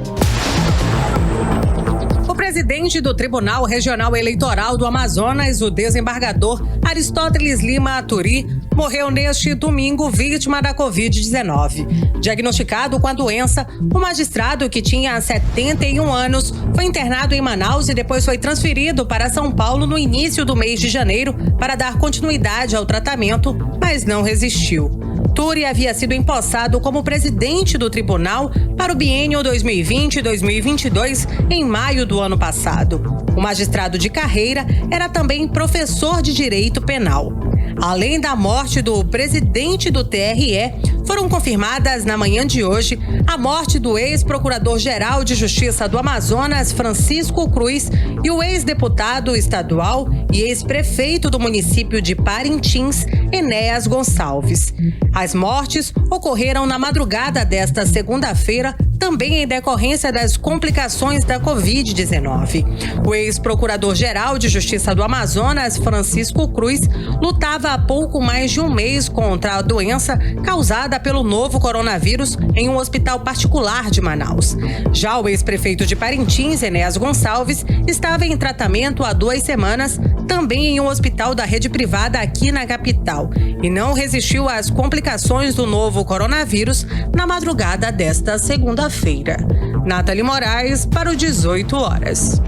O presidente do Tribunal Regional Eleitoral do Amazonas, o desembargador Aristóteles Lima Turi, morreu neste domingo vítima da Covid-19. Diagnosticado com a doença, o magistrado, que tinha 71 anos, foi internado em Manaus e depois foi transferido para São Paulo no início do mês de janeiro para dar continuidade ao tratamento, mas não resistiu. Turi havia sido empossado como presidente do tribunal para o biênio 2020-2022 em maio do ano passado. O magistrado de carreira era também professor de direito penal. Além da morte do presidente do TRE, foram confirmadas na manhã de hoje a morte do ex-procurador-geral de Justiça do Amazonas, Francisco Cruz, e o ex-deputado estadual e ex-prefeito do município de Parintins, Enéas Gonçalves. As mortes ocorreram na madrugada desta segunda-feira, também em decorrência das complicações da Covid-19. O ex-procurador-geral de Justiça do Amazonas, Francisco Cruz, lutava há pouco mais de um mês contra a doença causada pelo novo coronavírus em um hospital particular de Manaus. Já o ex-prefeito de Parintins, Enéas Gonçalves, estava em tratamento há 2 semanas, também em um hospital da rede privada aqui na capital, e não resistiu às complicações do novo coronavírus na madrugada desta segunda-feira. Nathalie Moraes para o 18 horas.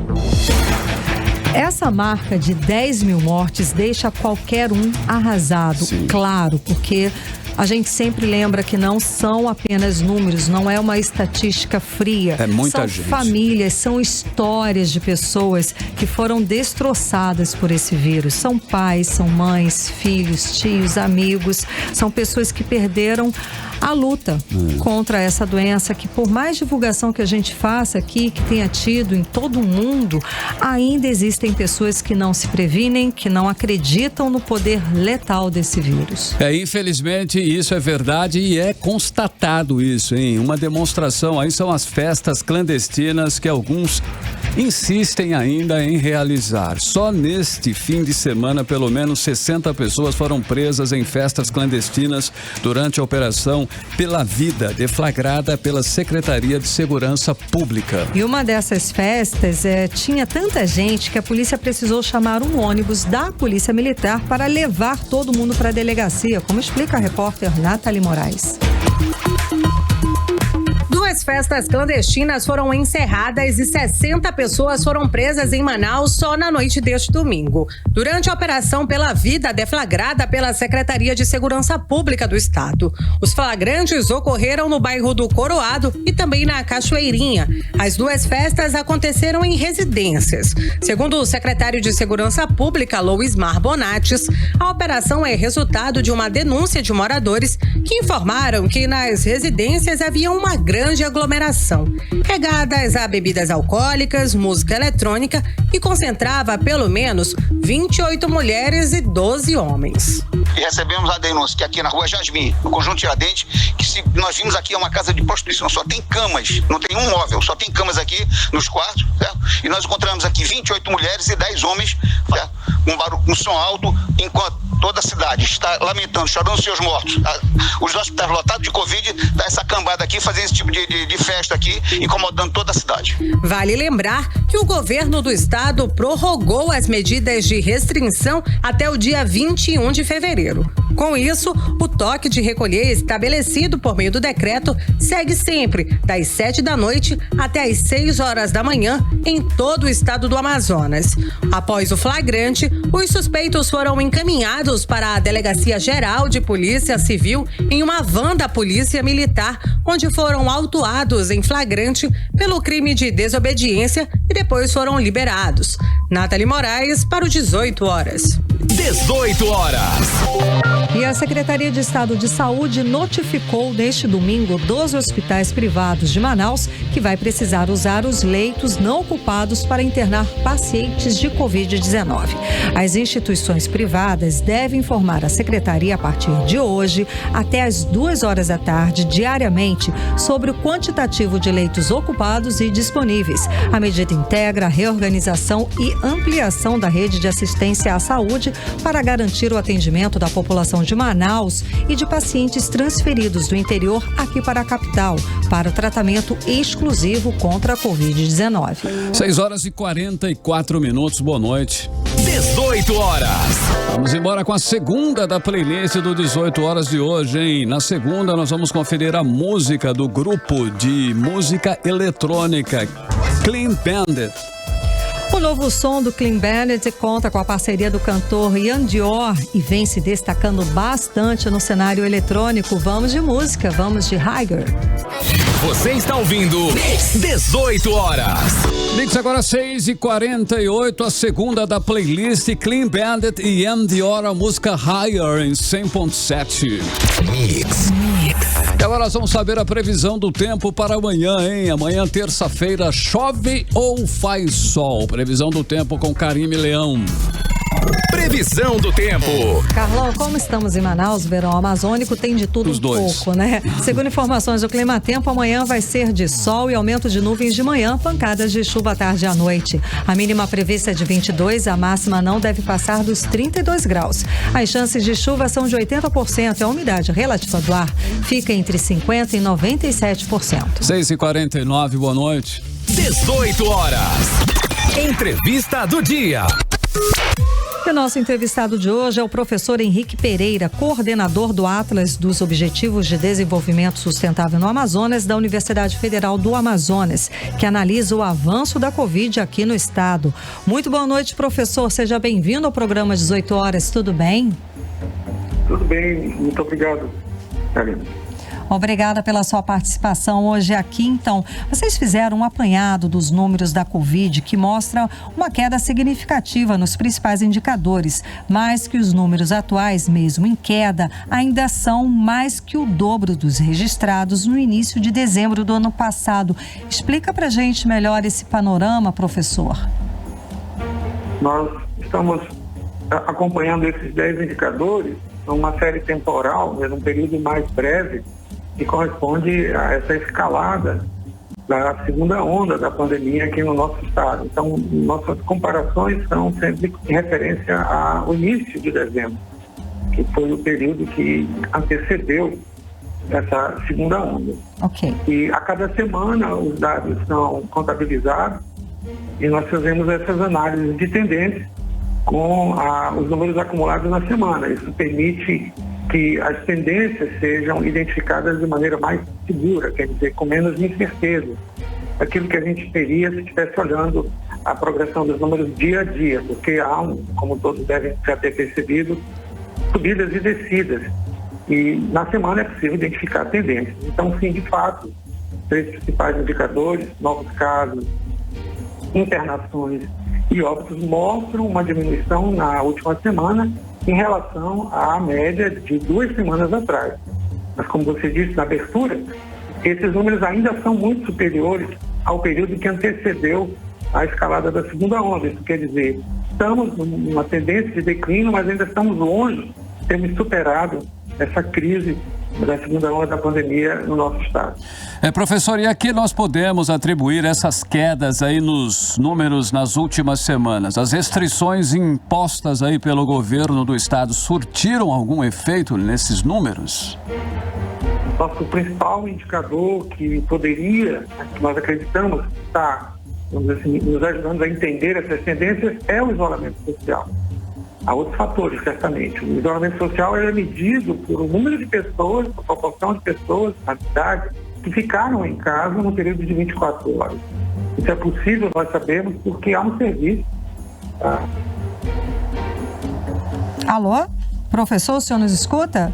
Essa marca de 10 mil mortes deixa qualquer um arrasado, sim, claro, porque a gente sempre lembra que não são apenas números, não é uma estatística fria. É muita gente. São famílias, são histórias de pessoas que foram destroçadas por esse vírus. São pais, são mães, filhos, tios, amigos. São pessoas que perderam a luta contra essa doença, que por mais divulgação que a gente faça aqui, que tenha tido em todo o mundo, ainda existem pessoas que não se previnem, que não acreditam no poder letal desse vírus. Infelizmente, isso é verdade e é constatado isso, hein? Uma demonstração aí são as festas clandestinas que alguns insistem ainda em realizar. Só neste fim de semana, pelo menos 60 pessoas foram presas em festas clandestinas durante a operação Pela Vida, deflagrada pela Secretaria de Segurança Pública. E uma dessas festas tinha tanta gente que a polícia precisou chamar um ônibus da Polícia Militar para levar todo mundo para a delegacia, como explica a repórter Nathalie Moraes. 2 festas clandestinas foram encerradas e 60 pessoas foram presas em Manaus só na noite deste domingo, durante a Operação Pela Vida, deflagrada pela Secretaria de Segurança Pública do Estado. Os flagrantes ocorreram no bairro do Coroado e também na Cachoeirinha. As 2 festas aconteceram em residências. Segundo o secretário de Segurança Pública, Loismar Bonatis, a operação é resultado de uma denúncia de moradores que informaram que nas residências havia uma grande aglomeração, regadas a bebidas alcoólicas, música eletrônica, e concentrava pelo menos 28 mulheres e 12 homens. E recebemos a denúncia que aqui na Rua Jasmim, no Conjunto Tiradentes, que se nós vimos aqui é uma casa de prostituição, só tem camas, não tem um móvel, só tem camas aqui nos quartos, certo? E nós encontramos aqui 28 mulheres e 10 homens, certo? Com barulho, com som alto, enquanto toda a cidade está lamentando, chorando seus mortos. Os hospitais lotados de Covid, tá essa cambada aqui fazendo esse tipo de festa aqui, incomodando toda a cidade. Vale lembrar que o governo do estado prorrogou as medidas de restrição até o dia 21 de fevereiro. Com isso, o toque de recolher estabelecido por meio do decreto segue sempre das 7 da noite até as 6 horas da manhã em todo o estado do Amazonas. Após o flagrante, os suspeitos foram encaminhados levados para a Delegacia Geral de Polícia Civil em uma van da Polícia Militar, onde foram autuados em flagrante pelo crime de desobediência e depois foram liberados. Nathalie Moraes para o 18 horas. 18 horas. E a Secretaria de Estado de Saúde notificou neste domingo 12 hospitais privados de Manaus que vai precisar usar os leitos não ocupados para internar pacientes de Covid-19. As instituições privadas devem informar a Secretaria a partir de hoje até às 2 horas da tarde, diariamente, sobre o quantitativo de leitos ocupados e disponíveis. A medida integra a reorganização e ampliação da rede de assistência à saúde para garantir o atendimento da população de Manaus e de pacientes transferidos do interior aqui para a capital, para o tratamento exclusivo contra a Covid-19. 6 horas e 44 minutos, boa noite. 18 horas. Vamos embora com a segunda da playlist do 18 horas de hoje, hein? Na segunda nós vamos conferir a música do grupo de música eletrônica Clean Bandit. O novo som do Clean Bandit conta com a parceria do cantor Ian Dior e vem se destacando bastante no cenário eletrônico. Vamos de música, vamos de Higher. Você está ouvindo 18 horas. Mix agora 6h48, a segunda da playlist Clean Bandit e Ian Dior, a música Higher em 100.7. Mix. E agora nós vamos saber a previsão do tempo para amanhã, hein? Amanhã, terça-feira, chove ou faz sol? Previsão do tempo com Karime Leão. Previsão do tempo. Carlão, como estamos em Manaus, verão amazônico tem de tudo pouco, né? Segundo informações do Climatempo, amanhã vai ser de sol e aumento de nuvens de manhã, pancadas de chuva à tarde e à noite. A mínima prevista é de 22, a máxima não deve passar dos 32 graus. As chances de chuva são de 80% e a umidade relativa do ar fica entre 50% e 97%. 6h49, boa noite. 18 horas. Entrevista do dia. E o nosso entrevistado de hoje é o professor Henrique Pereira, coordenador do Atlas dos Objetivos de Desenvolvimento Sustentável no Amazonas, da Universidade Federal do Amazonas, que analisa o avanço da Covid aqui no estado. Muito boa noite, professor. Seja bem-vindo ao programa 18 horas. Tudo bem? Tudo bem. Muito obrigado, Karine. Obrigada pela sua participação hoje aqui. Então, vocês fizeram um apanhado dos números da Covid que mostra uma queda significativa nos principais indicadores, mas que os números atuais, mesmo em queda, ainda são mais que o dobro dos registrados no início de dezembro do ano passado. Explica pra gente melhor esse panorama, professor. Nós estamos acompanhando esses 10 indicadores numa série temporal, num período mais breve, que corresponde a essa escalada da segunda onda da pandemia aqui no nosso estado. Então, nossas comparações são sempre em referência ao início de dezembro, que foi o período que antecedeu essa segunda onda. Ok. E a cada semana os dados são contabilizados e nós fazemos essas análises de tendência com os números acumulados na semana. Isso permite que as tendências sejam identificadas de maneira mais segura, quer dizer, com menos incerteza. Aquilo que a gente teria se estivesse olhando a progressão dos números dia a dia, porque há, como todos devem já ter percebido, subidas e descidas. E na semana é possível identificar tendências. Então, sim, de fato, os 3 principais indicadores, novos casos, internações e óbitos, mostram uma diminuição na última semana em relação à média de 2 semanas atrás. Mas, como você disse na abertura, esses números ainda são muito superiores ao período que antecedeu a escalada da segunda onda. Isso quer dizer, estamos numa tendência de declínio, mas ainda estamos longe de termos superado essa crise da segunda onda da pandemia no nosso estado. Professor, e a que nós podemos atribuir essas quedas aí nos números nas últimas semanas? As restrições impostas aí pelo governo do estado surtiram algum efeito nesses números? Nosso principal indicador que poderia, que nós acreditamos, estar, vamos dizer assim, nos ajudando a entender essas tendências é o isolamento social. Há outros fatores, certamente. O isolamento social é medido por um número de pessoas, por proporção de pessoas na cidade, que ficaram em casa no período de 24 horas. Isso é possível, nós sabemos, porque há um serviço. Alô? Professor, o senhor nos escuta?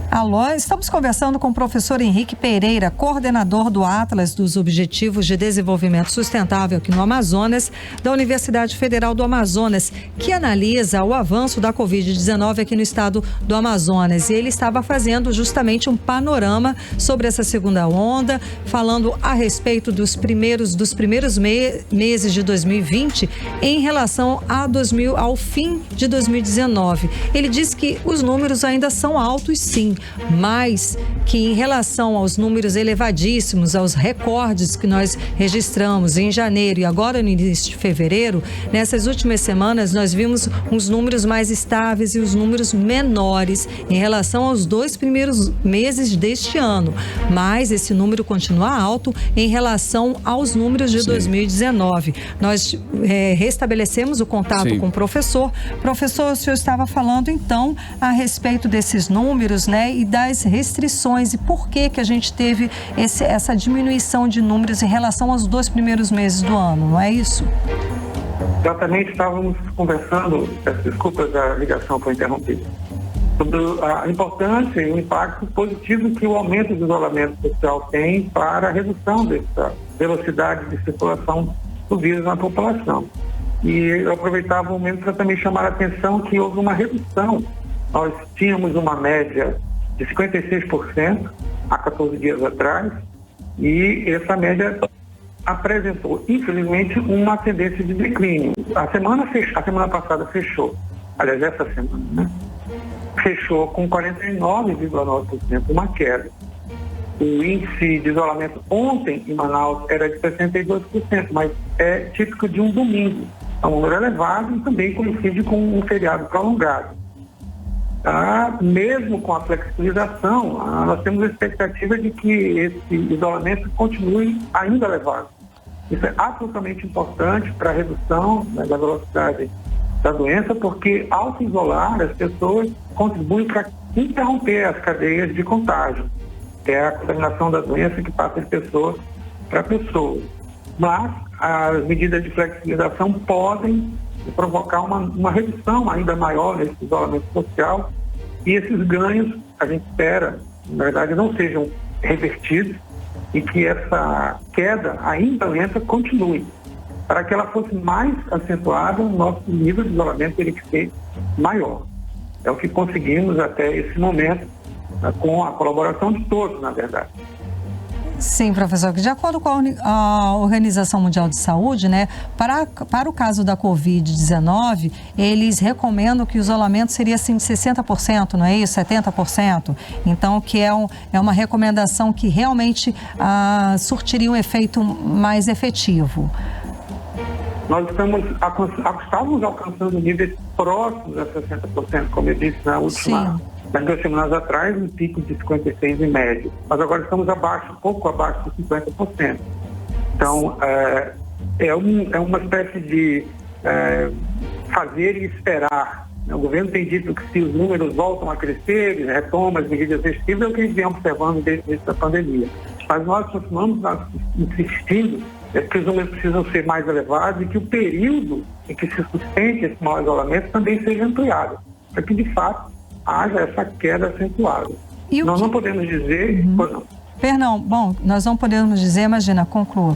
Alô, estamos conversando com o professor Henrique Pereira, coordenador do Atlas dos Objetivos de Desenvolvimento Sustentável aqui no Amazonas, da Universidade Federal do Amazonas, que analisa o avanço da Covid-19 aqui no estado do Amazonas. E ele estava fazendo justamente um panorama sobre essa segunda onda, falando a respeito dos primeiros meses de 2020 em relação ao fim de 2019. Ele disse que os números ainda são altos, sim, mas que em relação aos números elevadíssimos, aos recordes que nós registramos em janeiro e agora no início de fevereiro, nessas últimas semanas nós vimos uns números mais estáveis e os números menores em relação aos 2 primeiros meses deste ano, mas esse número continua alto em relação aos números de 2019. Nós restabelecemos o contato com o professor. Professor, o senhor estava falando então a respeito desses números, né, e das restrições e por que a gente teve essa diminuição de números em relação aos 2 primeiros meses do ano, não é isso? Exatamente, estávamos conversando, desculpas a ligação foi interrompida, sobre a importância e o impacto positivo que o aumento do isolamento social tem para a redução dessa velocidade de circulação do vírus na população. E eu aproveitava o momento para também chamar a atenção que houve uma redução. Nós tínhamos uma média de 56% há 14 dias atrás e essa média apresentou, infelizmente, uma tendência de declínio. A semana passada fechou, aliás, essa semana, né? Fechou com 49,9%, uma queda. O índice de isolamento ontem em Manaus era de 62%, mas é típico de um domingo. É um número elevado e também coincide com um feriado prolongado. Mesmo com a flexibilização, nós temos a expectativa de que esse isolamento continue ainda elevado. Isso é absolutamente importante para a redução, né, da velocidade da doença, porque ao se isolar, as pessoas contribuem para interromper as cadeias de contágio, que é a contaminação da doença que passa de pessoa para pessoa. Mas as medidas de flexibilização podem provocar uma redução ainda maior nesse isolamento social e esses ganhos, a gente espera, na verdade, não sejam revertidos e que essa queda ainda lenta continue. Para que ela fosse mais acentuada, o nosso nível de isolamento teria que ser maior. É o que conseguimos até esse momento, com a colaboração de todos, na verdade. Sim, professor. De acordo com a Organização Mundial de Saúde, né, para o caso da Covid-19, eles recomendam que o isolamento seria assim de 60%, não é isso? 70%. Então, que é uma recomendação que realmente surtiria um efeito mais efetivo. Nós estávamos alcançando níveis próximos a 60%, como eu disse na última... Há 2 semanas atrás, um pico de 56 em média. Mas agora estamos pouco abaixo de 50%. Então, é uma espécie de fazer e esperar. O governo tem dito que se os números voltam a crescer, retoma as medidas restritivas, é o que a gente vem observando desde o início da pandemia. Mas nós continuamos insistindo que os números precisam ser mais elevados e que o período em que se sustente esse maior isolamento também seja ampliado, para que, de fato, haja essa queda acentuada. Nós não podemos dizer... Perdão, nós não podemos dizer, imagina, conclua.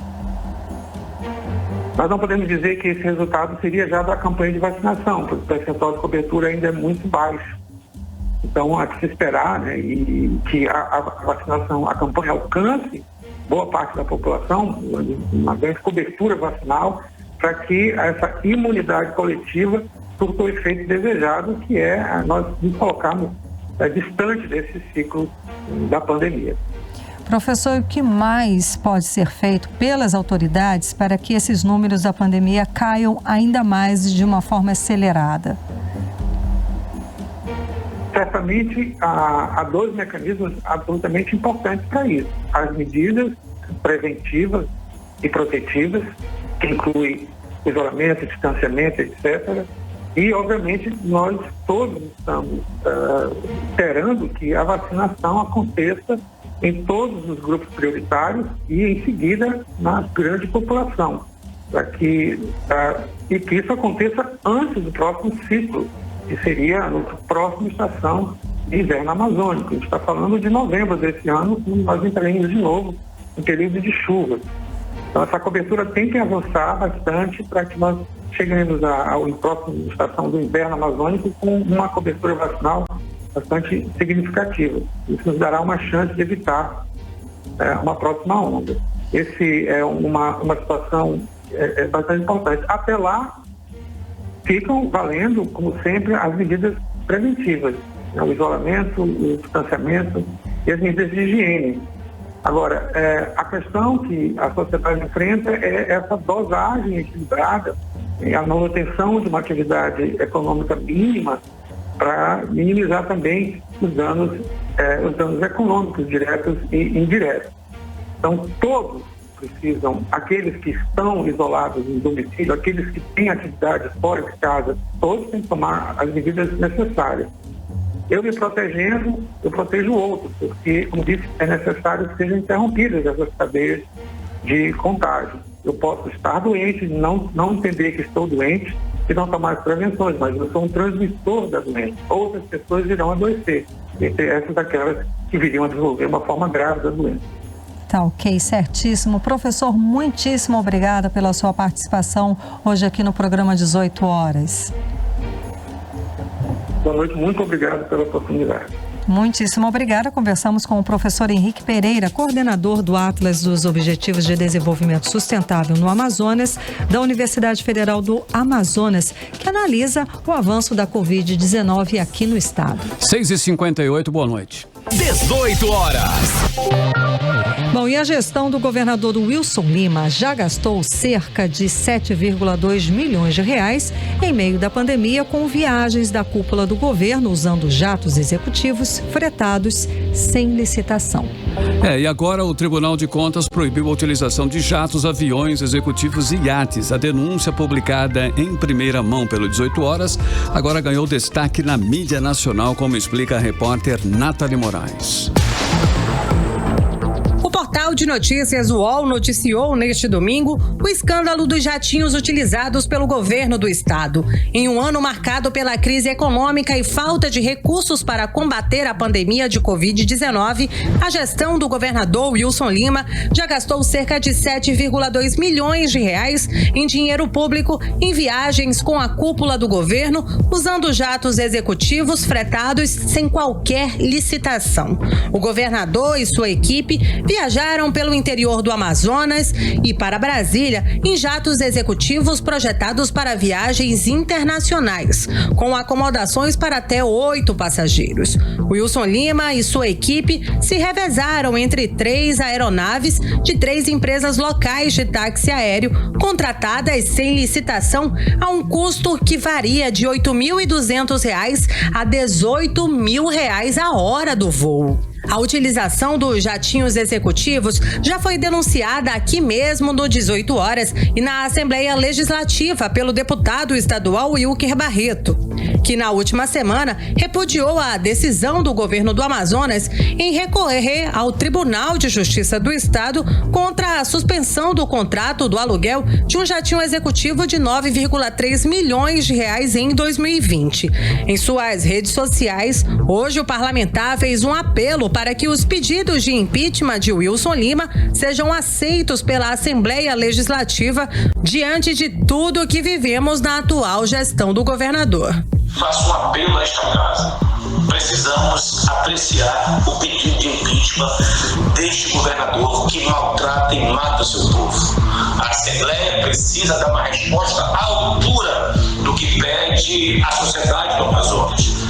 Nós não podemos dizer que esse resultado seria já da campanha de vacinação, porque o percentual de cobertura ainda é muito baixo. Então, há que se esperar, né, e que a vacinação, a campanha alcance boa parte da população, uma grande cobertura vacinal, para que essa imunidade coletiva surta o efeito desejado, que é nós nos colocarmos distante desse ciclo da pandemia. Professor, o que mais pode ser feito pelas autoridades para que esses números da pandemia caiam ainda mais de uma forma acelerada? Certamente há 2 mecanismos absolutamente importantes para isso. As medidas preventivas e protetivas, que incluem isolamento, distanciamento, etc. E, obviamente, nós todos estamos esperando que a vacinação aconteça em todos os grupos prioritários e, em seguida, na grande população, para que, e que isso aconteça antes do próximo ciclo que seria a próxima estação de inverno amazônico. A gente está falando de novembro desse ano, quando nós entraremos de novo no período de chuva. Então, essa cobertura tem que avançar bastante para que nós cheguemos à próxima estação do inverno amazônico com uma cobertura vacinal bastante significativa. Isso nos dará uma chance de evitar uma próxima onda. Esse é uma situação bastante importante. Até lá, ficam valendo, como sempre, as medidas preventivas, né? O isolamento, o distanciamento e as medidas de higiene. Agora, a questão que a sociedade enfrenta é essa dosagem equilibrada, a manutenção de uma atividade econômica mínima para minimizar também os danos econômicos diretos e indiretos. Então, todos precisam, aqueles que estão isolados em domicílio, aqueles que têm atividades fora de casa, todos têm que tomar as medidas necessárias. Eu me protegendo, eu protejo o outro, porque, como disse, é necessário que sejam interrompidas essas cadeias de contágio. Eu posso estar doente, não entender que estou doente e não tomar as prevenções, mas eu sou um transmissor da doença. Outras pessoas irão adoecer, entre essas daquelas que viriam a desenvolver uma forma grave da doença. Tá ok, certíssimo. Professor, muitíssimo obrigada pela sua participação hoje aqui no programa 18 horas. Boa noite, muito obrigado pela oportunidade. Muitíssimo obrigada. Conversamos com o professor Henrique Pereira, coordenador do Atlas dos Objetivos de Desenvolvimento Sustentável no Amazonas, da Universidade Federal do Amazonas, que analisa o avanço da Covid-19 aqui no estado. 6h58, boa noite. 18 horas. Bom, e a gestão do governador Wilson Lima já gastou cerca de 7,2 milhões de reais em meio da pandemia com viagens da cúpula do governo usando jatos executivos fretados sem licitação. E agora o Tribunal de Contas proibiu a utilização de jatos, aviões, executivos e iates. A denúncia publicada em primeira mão pelo 18 horas agora ganhou destaque na mídia nacional, como explica a repórter Nathalie Moraes. O portal de notícias UOL noticiou neste domingo o escândalo dos jatinhos utilizados pelo governo do estado. Em um ano marcado pela crise econômica e falta de recursos para combater a pandemia de Covid-19, a gestão do governador Wilson Lima já gastou cerca de 7,2 milhões de reais em dinheiro público em viagens com a cúpula do governo, usando jatos executivos fretados sem qualquer licitação. O governador e sua equipe viajaram pelo interior do Amazonas e para Brasília em jatos executivos projetados para viagens internacionais, com acomodações para até 8 passageiros. Wilson Lima e sua equipe se revezaram entre 3 aeronaves de 3 empresas locais de táxi aéreo, contratadas sem licitação a um custo que varia de R$ 8.200 a R$ 18.000 a hora do voo. A utilização dos jatinhos executivos já foi denunciada aqui mesmo no 18 horas e na Assembleia Legislativa pelo deputado estadual Wilker Barreto, que na última semana repudiou a decisão do governo do Amazonas em recorrer ao Tribunal de Justiça do Estado contra a suspensão do contrato do aluguel de um jatinho executivo de 9,3 milhões de reais em 2020. Em suas redes sociais, hoje o parlamentar fez um apelo para que os pedidos de impeachment de Wilson Lima sejam aceitos pela Assembleia Legislativa diante de tudo que vivemos na atual gestão do governador. Faço um apelo a esta casa. Precisamos apreciar o pedido de impeachment deste governador que maltrata e mata o seu povo. A Assembleia precisa dar uma resposta à altura do que pede a sociedade do Amazonas.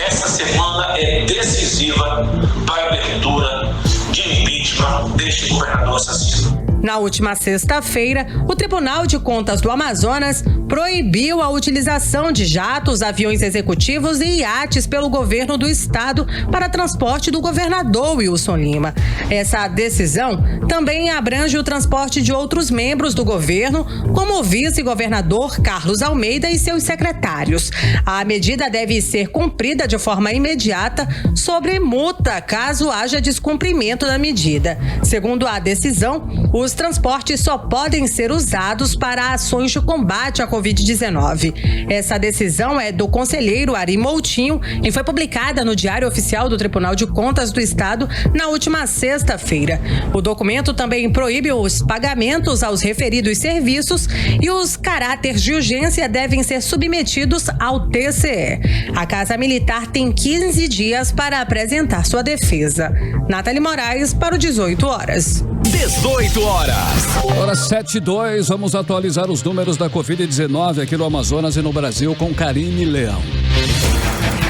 Essa semana é decisiva para a abertura de impeachment deste governador assassino. Na última sexta-feira, o Tribunal de Contas do Amazonas proibiu a utilização de jatos, aviões executivos e iates pelo governo do estado para transporte do governador Wilson Lima. Essa decisão também abrange o transporte de outros membros do governo, como o vice-governador Carlos Almeida e seus secretários. A medida deve ser cumprida de forma imediata, sob multa caso haja descumprimento da medida. Segundo a decisão, os transportes só podem ser usados para ações de combate à Covid-19. Essa decisão é do conselheiro Ari Moutinho e foi publicada no Diário Oficial do Tribunal de Contas do Estado na última sexta-feira. O documento também proíbe os pagamentos aos referidos serviços e os caráteres de urgência devem ser submetidos ao TCE. A Casa Militar tem 15 dias para apresentar sua defesa. Nathalie Moraes para o 18 horas. 18 horas. Hora 7:02, vamos atualizar os números da Covid-19 aqui no Amazonas e no Brasil com Karine Leão.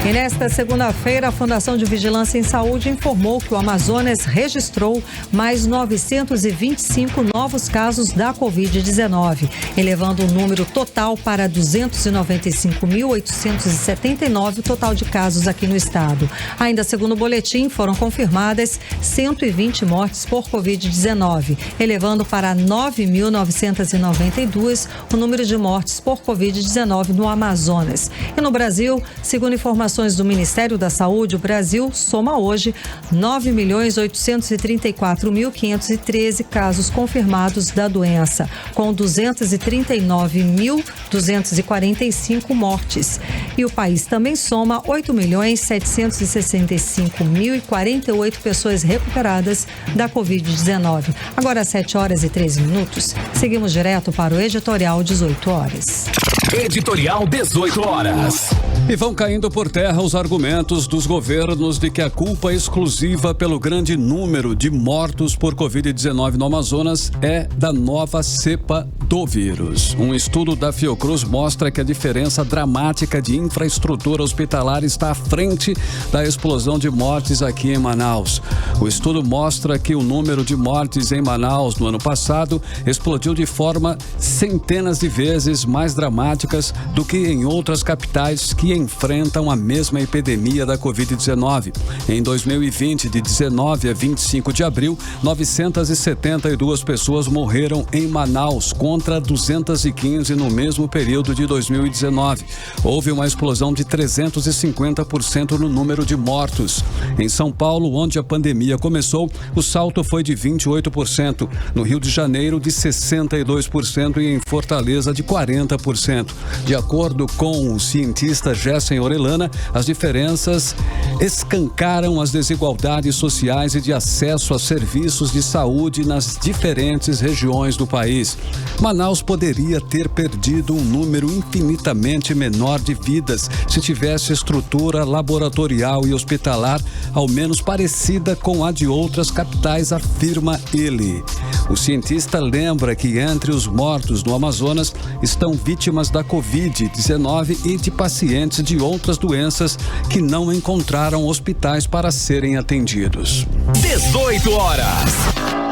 E nesta segunda-feira, a Fundação de Vigilância em Saúde informou que o Amazonas registrou mais 925 novos casos da Covid-19, elevando o número total para 295.879 o total de casos aqui no estado. Ainda segundo o boletim, foram confirmadas 120 mortes por Covid-19, elevando para 9.992 o número de mortes por Covid-19 no Amazonas. E no Brasil, segundo informações do Ministério da Saúde, o Brasil soma hoje 9.834.513 casos confirmados da doença, com 239.245 mortes. E o país também soma 8.765.048 pessoas recuperadas da Covid-19. Agora, às 7h03, seguimos direto para o Editorial 18 horas. Editorial 18 horas. E vão caindo por terra os argumentos dos governos de que a culpa exclusiva pelo grande número de mortos por Covid-19 no Amazonas é da nova cepa do vírus. Um estudo da Fiocruz mostra que a diferença dramática de infraestrutura hospitalar está à frente da explosão de mortes aqui em Manaus. O estudo mostra que o número de mortes em Manaus no ano passado explodiu de forma centenas de vezes mais dramáticas do que em outras capitais que enfrentam a mesma epidemia da Covid-19. Em 2020, de 19 a 25 de abril, 972 pessoas morreram em Manaus, contra 215 no mesmo período de 2019. Houve uma explosão de 350% no número de mortos. Em São Paulo, onde a pandemia começou, o salto foi de 28%. No Rio de Janeiro, de 62% e em Fortaleza, de 40%. De acordo com o cientista Gessen Orellana, as diferenças escancaram as desigualdades sociais e de acesso a serviços de saúde nas diferentes regiões do país. Manaus poderia ter perdido um número infinitamente menor de vidas se tivesse estrutura laboratorial e hospitalar ao menos parecida com a de outras capitais, afirma ele. O cientista lembra que entre os mortos no Amazonas estão vítimas da Covid-19 e de pacientes de outras doenças que não encontraram hospitais para serem atendidos. 18 horas.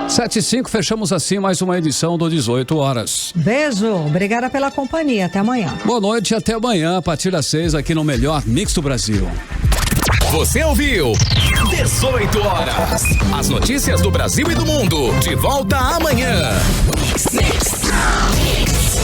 7h05, fechamos assim mais uma edição do 18 horas. Beijo, obrigada pela companhia, até amanhã. Boa noite, até amanhã, a partir das 6 aqui no melhor Mix do Brasil. Você ouviu 18 horas. As notícias do Brasil e do mundo. De volta amanhã. Mix.